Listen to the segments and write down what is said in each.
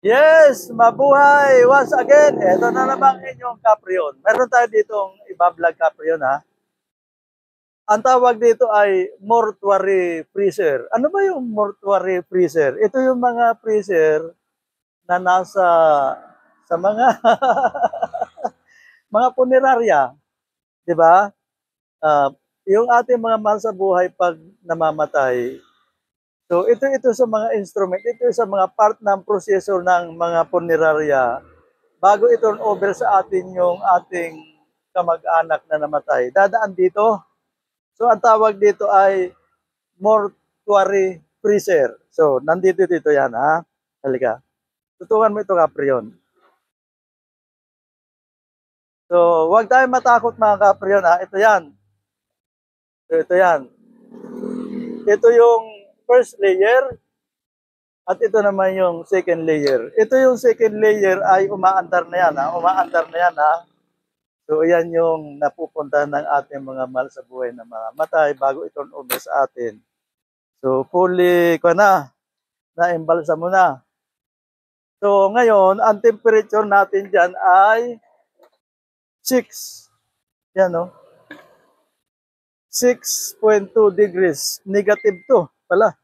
Yes, mabuhay once again. Ito na naman inyong Caprion. Meron tayo ditong iba-vlog Caprion ha. Ang tawag dito ay mortuary freezer. Ano ba yung mortuary freezer? Ito yung mga freezer na nasa sa mga mga punerarya, 'di ba? Ah, yung ating mga mahal sa buhay pag namamatay. So ito sa mga instrument, ito sa mga part ng proseso ng mga punerarya bago i-turn over sa atin yung ating kamag-anak na namatay. Dadaan dito. So ang tawag dito ay mortuary freezer. So nandito yan ha. Halika. Tutukan mo ito Caprion. So huwag tayong matakot mga Caprion ha. Ito yan. Ito yan. Ito yung first layer at ito naman yung second layer. Ito yung second layer ay umaandar na yan ha. Umaandar na yan ha. So, yan yung napupuntahan ng ating mga mahal sa buhay na mga matay bago i-turn over sa atin. So, fully na-embalsa mo na. So, ngayon, ang temperature natin dyan ay 6. Yan, no? 6.2 degrees. Negative to pala.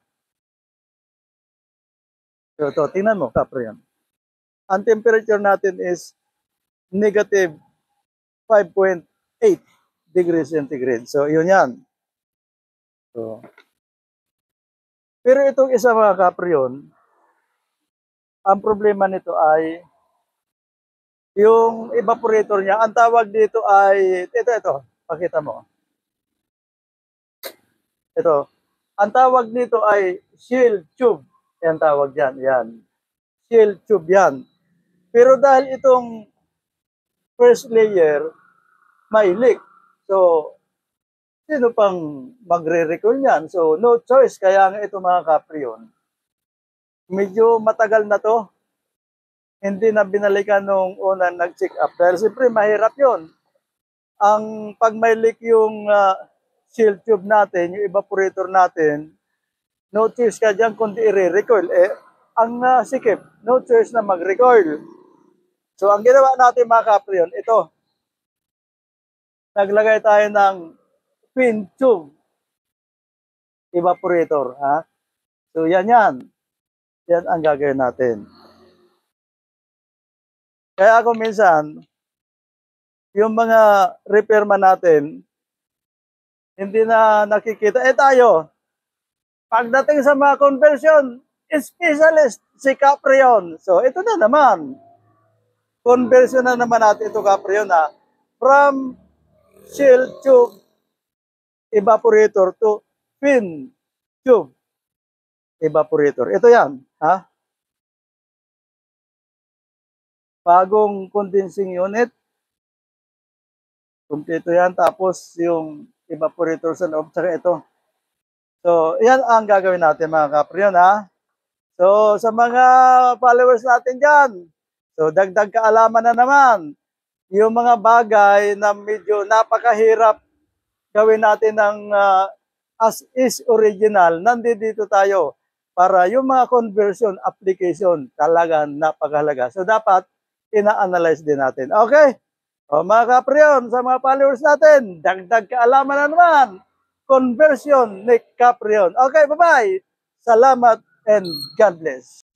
So, ito, tingnan mo, Caprion. Ang temperature natin is negative 5.8 degrees centigrade. So, yun yan. So, pero itong isa mga Caprion, ang problema nito ay yung evaporator niya. Ang tawag dito ay, ito, pakita mo. Ito, ang tawag dito ay shield tube. Yan tawag yan, yan. Shield tube yan. Pero dahil itong first layer, may leak. So, sino pang magre-recall yan? So, no choice. Kaya nga ito mga Caprion, medyo matagal na to. Hindi na binalikan nung unang nag-check up. Dahil siyempre mahirap yon. Ang pag may leak yung shield tube natin, yung evaporator natin, no choice ka dyan kundi i-recoil. Ang sikip, no choice na mag-recoil. So, ang ginawa natin mga Caprion, ito. Naglagay tayo ng pin tube evaporator. Ha? So, yan. Yan ang gagawin natin. Kaya ako minsan, yung mga repairman natin, hindi na nakikita. Tayo, pagdating sa mga conversion, specialist si Caprion. So, ito na naman. Conversion na naman natin ito, Caprion, ha? From shield tube evaporator to pin tube evaporator. Ito yan, ha? Bagong condensing unit. Kumpleto yan. Tapos yung evaporator sa loob. Saka ito. So, yan ang gagawin natin mga Caprion ha. So, sa mga followers natin dyan. So, dagdag kaalaman na naman. Yung mga bagay na medyo napakahirap gawin natin ng as is original. Nandito tayo para yung mga conversion application talagang napakahalaga. So, dapat ina-analyze din natin. Okay? O mga Caprion, sa mga followers natin, dagdag kaalaman na naman. Conversion ni Caprion. Okay, bye-bye. Salamat and God bless.